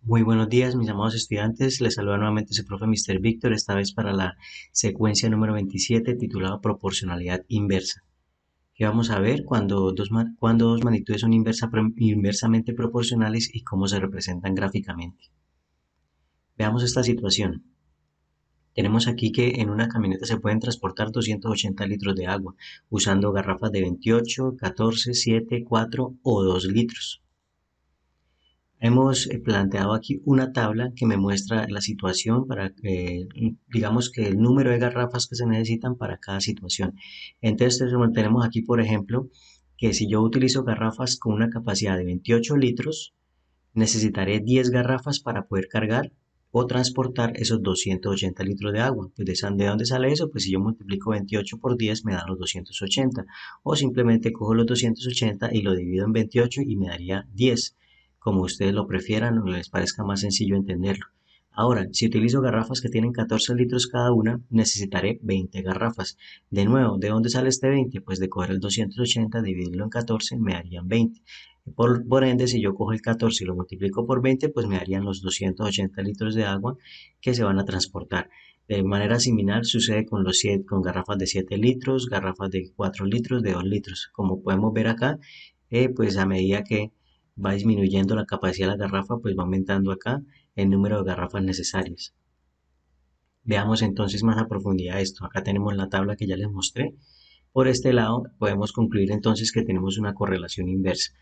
Muy buenos días, mis amados estudiantes. Les saluda nuevamente su profe Mr. Víctor, esta vez para la secuencia número 27 titulada Proporcionalidad Inversa. ¿Qué vamos a ver cuando dos magnitudes son inversamente proporcionales y cómo se representan gráficamente? Veamos esta situación. Tenemos aquí que en una camioneta se pueden transportar 280 litros de agua usando garrafas de 28, 14, 7, 4 o 2 litros. Hemos planteado aquí una tabla que me muestra la situación para que, digamos que el número de garrafas que se necesitan para cada situación. Entonces tenemos aquí, por ejemplo, que si yo utilizo garrafas con una capacidad de 28 litros, necesitaré 10 garrafas para poder cargar o transportar esos 280 litros de agua. Pues ¿de dónde sale eso? Pues si yo multiplico 28 por 10 me dan los 280. O simplemente cojo los 280 y lo divido en 28 y me daría 10. Como ustedes lo prefieran o les parezca más sencillo entenderlo. Ahora, si utilizo garrafas que tienen 14 litros cada una, necesitaré 20 garrafas. De nuevo, ¿de dónde sale este 20? Pues de coger el 280, dividirlo en 14, me darían 20. Por ende, si yo cojo el 14 y lo multiplico por 20, pues me darían los 280 litros de agua que se van a transportar. De manera similar sucede con garrafas de 7 litros, garrafas de 4 litros, de 2 litros. Como podemos ver acá, pues a medida que va disminuyendo la capacidad de la garrafa, pues va aumentando acá el número de garrafas necesarias. Veamos entonces más a profundidad esto. Acá tenemos la tabla que ya les mostré. Por este lado, podemos concluir entonces que tenemos una correlación inversa.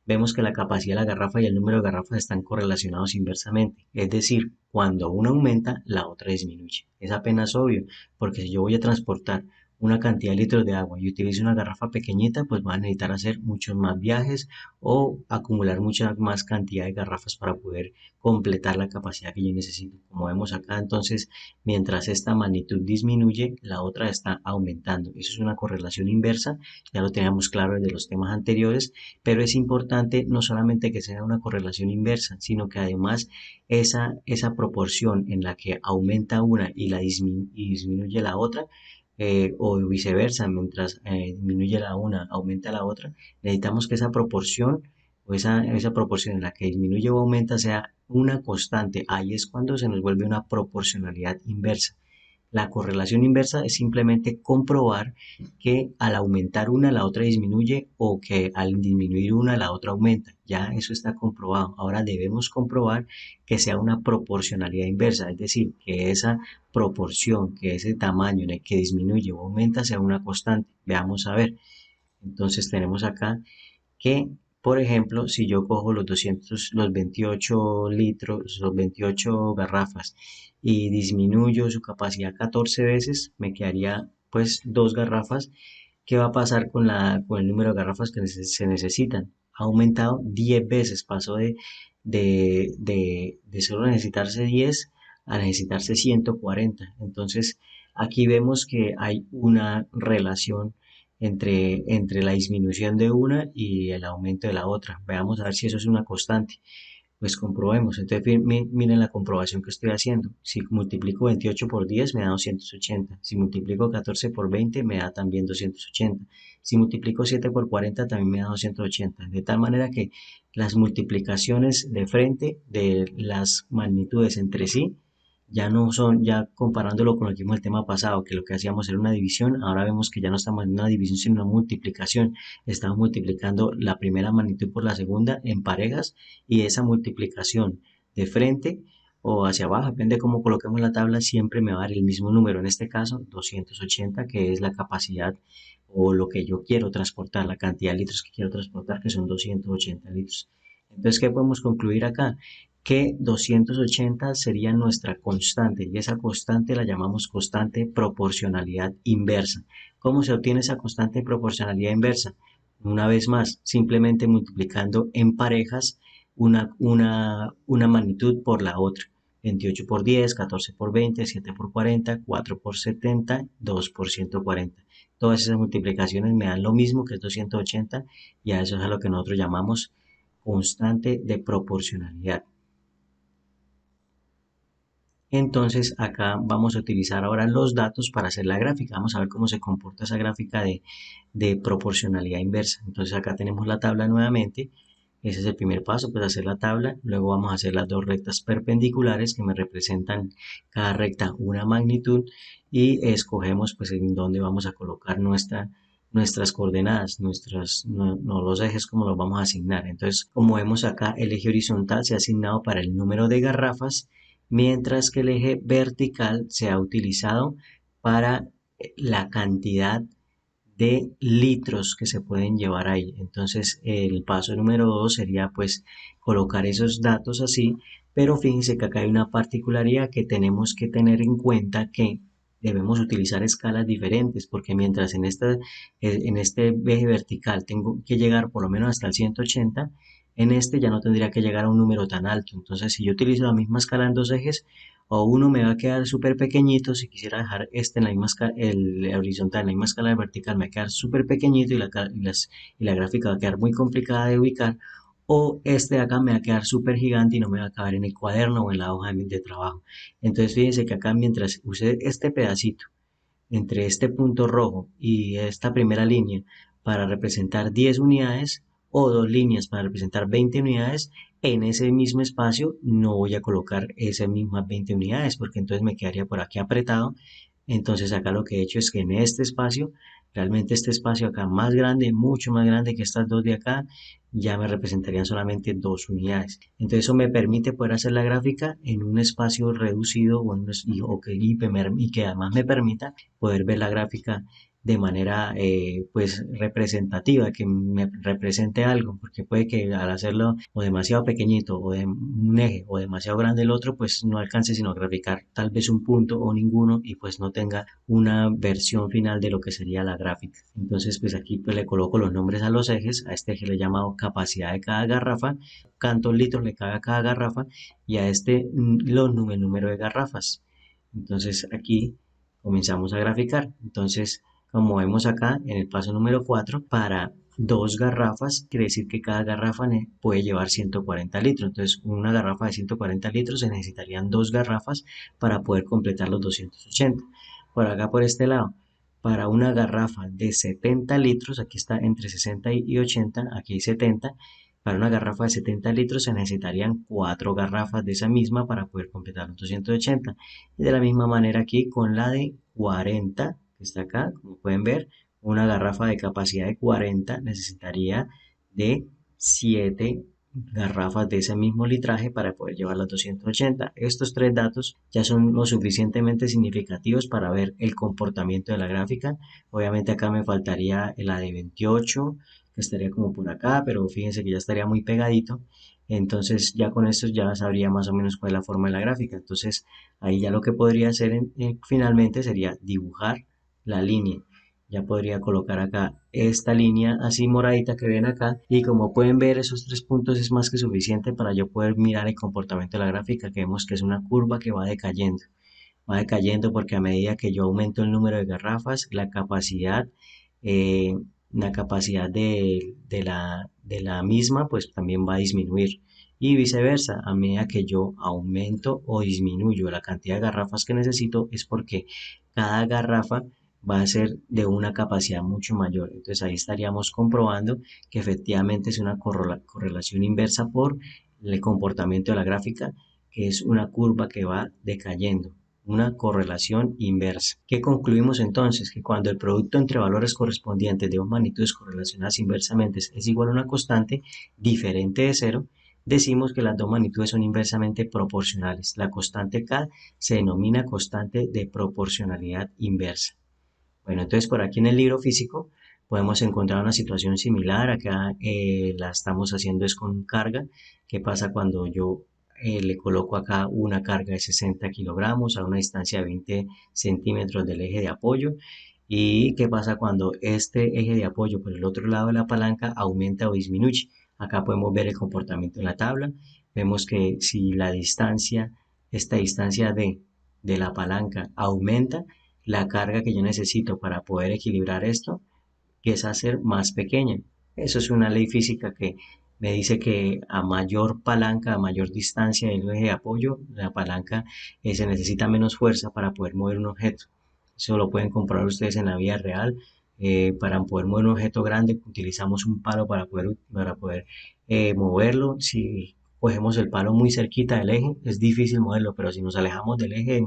Vemos que la capacidad de la garrafa y el número de garrafas están correlacionados inversamente. Es decir, cuando una aumenta, la otra disminuye. Es apenas obvio, porque si yo voy a transportar una cantidad de litros de agua y utilizo una garrafa pequeñita, pues voy a necesitar hacer muchos más viajes o acumular mucha más cantidad de garrafas para poder completar la capacidad que yo necesito. Como vemos acá, entonces, mientras esta magnitud disminuye, la otra está aumentando. Eso es una correlación inversa, ya lo teníamos claro desde los temas anteriores, pero es importante no solamente que sea una correlación inversa, sino que además esa proporción en la que aumenta una y disminuye la otra, o viceversa, mientras disminuye la una, aumenta la otra, necesitamos que esa proporción o esa proporción en la que disminuye o aumenta sea una constante. Ahí es cuando se nos vuelve una proporcionalidad inversa. La correlación inversa es simplemente comprobar que al aumentar una la otra disminuye o que al disminuir una la otra aumenta. Ya eso está comprobado. Ahora debemos comprobar que sea una proporcionalidad inversa, es decir, que esa proporción, que ese tamaño en el que disminuye o aumenta sea una constante. Veamos a ver. Entonces tenemos acá que, por ejemplo, si yo cojo los 28 litros, los 28 garrafas y disminuyo su capacidad 14 veces, me quedaría pues dos garrafas. ¿Qué va a pasar con el número de garrafas que se necesitan? Ha aumentado 10 veces, pasó de solo necesitarse 10 a necesitarse 140. Entonces, aquí vemos que hay una relación entre la disminución de una y el aumento de la otra. Veamos a ver si eso es una constante. Pues comprobemos. Entonces, miren la comprobación que estoy haciendo. Si multiplico 28 por 10 me da 280. Si multiplico 14 por 20 me da también 280. Si multiplico 7 por 40 también me da 280. De tal manera que las multiplicaciones de frente de las magnitudes entre sí ya no son, ya comparándolo con lo que vimos el tema pasado, que lo que hacíamos era una división, ahora vemos que ya no estamos en una división, sino una multiplicación. Estamos multiplicando la primera magnitud por la segunda en parejas y esa multiplicación de frente o hacia abajo, depende de cómo coloquemos la tabla, siempre me va a dar el mismo número, en este caso 280, que es la capacidad o lo que yo quiero transportar, la cantidad de litros que quiero transportar, que son 280 litros. Entonces, ¿qué podemos concluir acá? Que 280 sería nuestra constante y esa constante la llamamos constante proporcionalidad inversa. ¿Cómo se obtiene esa constante proporcionalidad inversa? Una vez más, simplemente multiplicando en parejas una magnitud por la otra. 28 por 10, 14 por 20, 7 por 40, 4 por 70, 2 por 140. Todas esas multiplicaciones me dan lo mismo que es 280 y a eso es a lo que nosotros llamamos constante de proporcionalidad. Entonces acá vamos a utilizar ahora los datos para hacer la gráfica. Vamos a ver cómo se comporta esa gráfica de proporcionalidad inversa. Entonces acá tenemos la tabla nuevamente. Ese es el primer paso, pues hacer la tabla. Luego vamos a hacer las dos rectas perpendiculares que me representan cada recta una magnitud y escogemos pues en dónde vamos a colocar nuestras coordenadas, no los ejes como los vamos a asignar. Entonces, como vemos acá, el eje horizontal se ha asignado para el número de garrafas, mientras que el eje vertical se ha utilizado para la cantidad de litros que se pueden llevar ahí. Entonces, el paso número 2 sería pues colocar esos datos así, pero fíjense que acá hay una particularidad que tenemos que tener en cuenta que debemos utilizar escalas diferentes, porque mientras en este eje vertical tengo que llegar por lo menos hasta el 180, en este ya no tendría que llegar a un número tan alto. Entonces, si yo utilizo la misma escala en dos ejes, o uno me va a quedar súper pequeñito, si quisiera dejar este en la misma escala, el horizontal en la misma escala vertical me va a quedar súper pequeñito y la gráfica va a quedar muy complicada de ubicar, o este de acá me va a quedar súper gigante y no me va a caber en el cuaderno o en la hoja de trabajo. Entonces fíjense que acá mientras use este pedacito entre este punto rojo y esta primera línea para representar 10 unidades o dos líneas para representar 20 unidades, en ese mismo espacio no voy a colocar esas mismas 20 unidades porque entonces me quedaría por aquí apretado. Entonces acá lo que he hecho es que en este espacio, realmente este espacio acá más grande, mucho más grande que estas dos de acá, ya me representarían solamente dos unidades. Entonces eso me permite poder hacer la gráfica en un espacio reducido y que además me permita poder ver la gráfica de manera pues representativa, que me represente algo, porque puede que al hacerlo o demasiado pequeñito o de un eje o demasiado grande el otro, pues no alcance sino a graficar tal vez un punto o ninguno y pues no tenga una versión final de lo que sería la gráfica. Entonces pues aquí pues le coloco los nombres a los ejes, a este eje le he llamado capacidad de cada garrafa, cuántos litros le cabe a cada garrafa y a este el número de garrafas. Entonces aquí comenzamos a graficar. Entonces, como vemos acá en el paso número 4, para dos garrafas, quiere decir que cada garrafa puede llevar 140 litros. Entonces, una garrafa de 140 litros se necesitarían dos garrafas para poder completar los 280. Por acá, por este lado, para una garrafa de 70 litros, aquí está entre 60 y 80, aquí hay 70. Para una garrafa de 70 litros se necesitarían cuatro garrafas de esa misma para poder completar los 280. Y de la misma manera aquí con la de 40, que está acá, como pueden ver, una garrafa de capacidad de 40 necesitaría de 7 garrafas de ese mismo litraje para poder llevar las 280. Estos tres datos ya son lo suficientemente significativos para ver el comportamiento de la gráfica. Obviamente acá me faltaría la de 28, que estaría como por acá, pero fíjense que ya estaría muy pegadito. Entonces ya con esto ya sabría más o menos cuál es la forma de la gráfica. Entonces ahí ya lo que podría hacer finalmente sería dibujar la línea. Ya podría colocar acá esta línea así moradita que ven acá y como pueden ver esos tres puntos es más que suficiente para yo poder mirar el comportamiento de la gráfica que vemos que es una curva que va decayendo porque a medida que yo aumento el número de garrafas eh, la capacidad de la misma pues también va a disminuir y viceversa, a medida que yo aumento o disminuyo la cantidad de garrafas que necesito es porque cada garrafa va a ser de una capacidad mucho mayor. Entonces ahí estaríamos comprobando que efectivamente es una correlación inversa por el comportamiento de la gráfica, que es una curva que va decayendo, una correlación inversa. ¿Qué concluimos entonces? Que cuando el producto entre valores correspondientes de dos magnitudes correlacionadas inversamente es igual a una constante diferente de cero, decimos que las dos magnitudes son inversamente proporcionales. La constante K se denomina constante de proporcionalidad inversa. Bueno, entonces por aquí en el libro físico podemos encontrar una situación similar. Acá la estamos haciendo es con carga. ¿Qué pasa cuando yo le coloco acá una carga de 60 kilogramos a una distancia de 20 centímetros del eje de apoyo? ¿Y qué pasa cuando este eje de apoyo por el otro lado de la palanca aumenta o disminuye? Acá podemos ver el comportamiento de la tabla. Vemos que si la distancia, esta distancia de la palanca aumenta, la carga que yo necesito para poder equilibrar esto empieza a ser más pequeña. Eso es una ley física que me dice que a mayor palanca, a mayor distancia del eje de apoyo, la palanca se necesita menos fuerza para poder mover un objeto. Eso lo pueden comprobar ustedes en la vida real. Para poder mover un objeto grande utilizamos un palo para poder moverlo. Si cogemos el palo muy cerquita del eje, es difícil moverlo, pero si nos alejamos del eje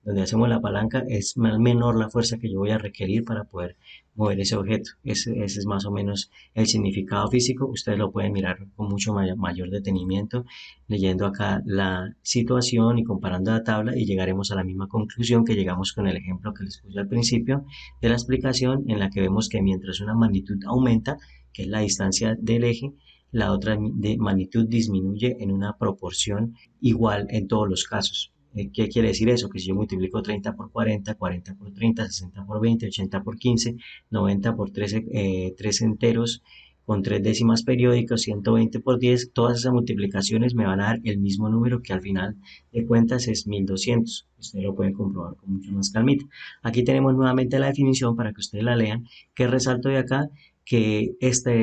donde hacemos la palanca, es menor la fuerza que yo voy a requerir para poder mover ese objeto. Ese es más o menos el significado físico. Ustedes lo pueden mirar con mucho mayor detenimiento, leyendo acá la situación y comparando la tabla, y llegaremos a la misma conclusión que llegamos con el ejemplo que les puse al principio de la explicación, en la que vemos que mientras una magnitud aumenta, que es la distancia del eje, la otra magnitud disminuye en una proporción igual en todos los casos. ¿Qué quiere decir eso? Que si yo multiplico 30 por 40, 40 por 30, 60 por 20, 80 por 15, 90 por 13, 3 enteros con 3 décimas periódicas, 120 por 10, todas esas multiplicaciones me van a dar el mismo número, que al final de cuentas es 1200. Ustedes lo pueden comprobar con mucho más calmita. Aquí tenemos nuevamente la definición para que ustedes la lean, que resalto de acá que esta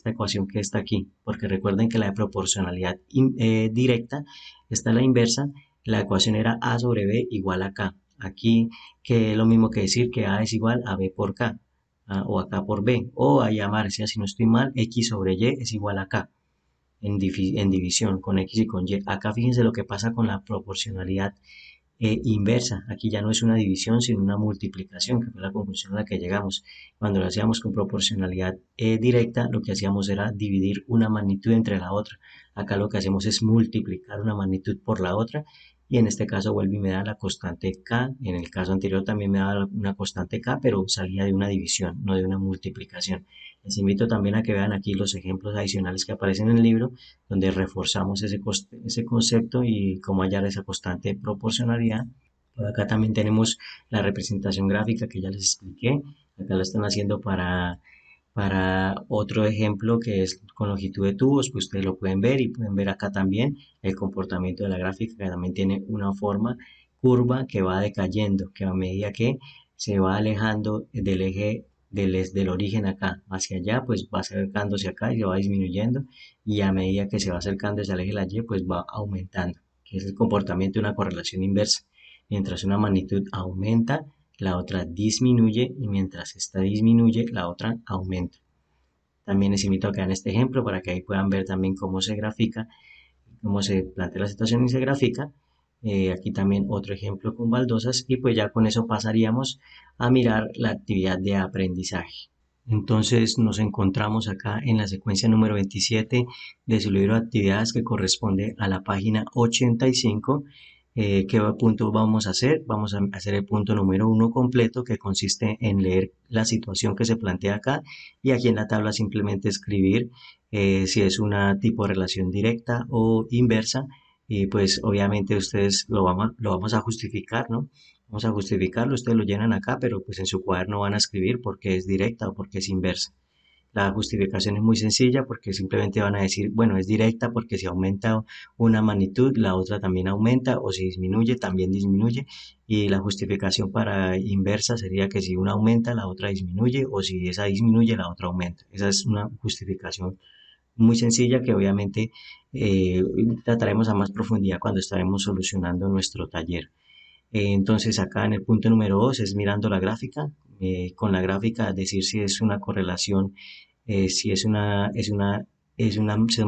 ecuación que está aquí, porque recuerden que la de proporcionalidad directa está la inversa. La ecuación era A sobre B igual a K. Aquí, que es lo mismo que decir que A es igual a B por K, o a K por B, o a llamarse, si no estoy mal, X sobre Y es igual a K en división con X y con Y. Acá fíjense lo que pasa con la proporcionalidad inversa. Aquí ya no es una división, sino una multiplicación, que fue la conclusión a la que llegamos. Cuando lo hacíamos con proporcionalidad directa, lo que hacíamos era dividir una magnitud entre la otra. Acá lo que hacemos es multiplicar una magnitud por la otra, y en este caso vuelve y me da la constante K. En el caso anterior también me daba una constante K, pero salía de una división, no de una multiplicación. Les invito también a que vean aquí los ejemplos adicionales que aparecen en el libro, donde reforzamos ese concepto y cómo hallar esa constante proporcionalidad. Por acá también tenemos la representación gráfica que ya les expliqué. Acá lo están haciendo para otro ejemplo, que es con longitud de tubos, pues ustedes lo pueden ver, y pueden ver acá también el comportamiento de la gráfica, que también tiene una forma curva que va decayendo, que a medida que se va alejando del eje del origen acá hacia allá, pues va acercándose acá y se va disminuyendo, y a medida que se va acercando hacia el eje de la Y, pues va aumentando, que es el comportamiento de una correlación inversa. Mientras una magnitud aumenta, la otra disminuye, y mientras esta disminuye, la otra aumenta. También les invito a que vean este ejemplo para que ahí puedan ver también cómo se grafica, cómo se plantea la situación y se grafica. Aquí también otro ejemplo con baldosas, y pues ya con eso pasaríamos a mirar la actividad de aprendizaje. Entonces nos encontramos acá en la secuencia número 27 de su libro de actividades, que corresponde a la página 85. ¿Qué punto vamos a hacer? Vamos a hacer el punto número 1 completo, que consiste en leer la situación que se plantea acá, y aquí en la tabla simplemente escribir si es una tipo de relación directa o inversa, y pues obviamente ustedes lo vamos a justificar, ¿no? Vamos a justificarlo, ustedes lo llenan acá, pero pues en su cuaderno van a escribir por qué es directa o por qué es inversa. La justificación es muy sencilla, porque simplemente van a decir, bueno, es directa porque si aumenta una magnitud, la otra también aumenta, o si disminuye, también disminuye. Y la justificación para inversa sería que si una aumenta, la otra disminuye, o si esa disminuye, la otra aumenta. Esa es una justificación muy sencilla, que obviamente eh, trataremos a más profundidad cuando estaremos solucionando nuestro taller. Entonces acá en el punto número 2 es mirando la gráfica, con la gráfica decir si es una correlación, si son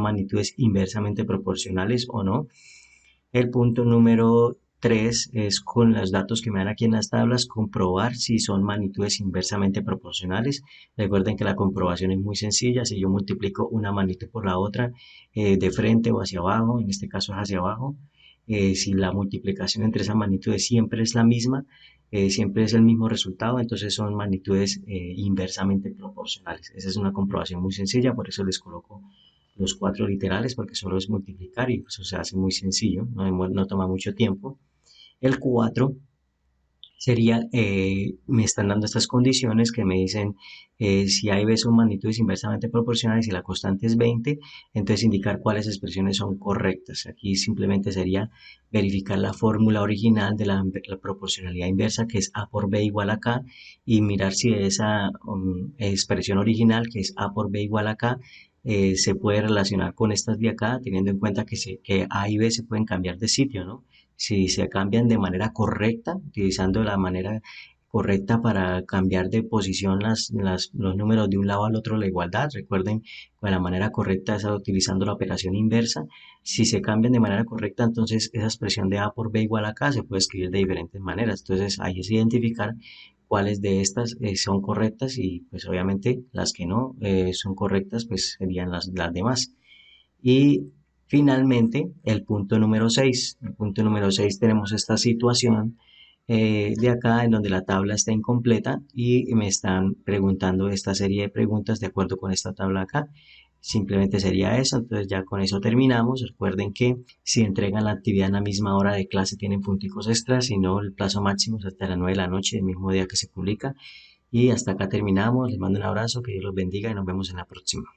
magnitudes inversamente proporcionales o no. El punto número 3 es, con los datos que me dan aquí en las tablas, comprobar si son magnitudes inversamente proporcionales. Recuerden que la comprobación es muy sencilla. Si yo multiplico una magnitud por la otra, de frente o hacia abajo, en este caso es hacia abajo, si la multiplicación entre esas magnitudes siempre es la misma, siempre es el mismo resultado, entonces son magnitudes inversamente proporcionales. Esa es una comprobación muy sencilla, por eso les coloco los 4 literales, porque solo es multiplicar y eso se hace muy sencillo, no toma mucho tiempo. El 4 sería, me están dando estas condiciones que me dicen, si A y B son magnitudes inversamente proporcionales y la constante es 20, entonces indicar cuáles expresiones son correctas. Aquí simplemente sería verificar la fórmula original de la proporcionalidad inversa, que es A por B igual a K, y mirar si esa expresión original, que es A por B igual a K, se puede relacionar con estas de acá, teniendo en cuenta que A y B se pueden cambiar de sitio, ¿no? Si se cambian de manera correcta, utilizando la manera correcta para cambiar de posición los números de un lado al otro de la igualdad. Recuerden que la manera correcta es utilizando la operación inversa. Si se cambian de manera correcta, entonces esa expresión de A por B igual a K se puede escribir de diferentes maneras. Entonces ahí es identificar cuáles de estas son correctas y pues obviamente las que no son correctas pues serían las demás. Y finalmente, el punto número 6. El punto número 6 tenemos esta situación de acá en donde la tabla está incompleta y me están preguntando esta serie de preguntas de acuerdo con esta tabla acá. Simplemente sería eso, entonces ya con eso terminamos. Recuerden que si entregan la actividad en la misma hora de clase tienen punticos extras, si no el plazo máximo es hasta las 9 de la noche, el mismo día que se publica. Y hasta acá terminamos, les mando un abrazo, que Dios los bendiga y nos vemos en la próxima.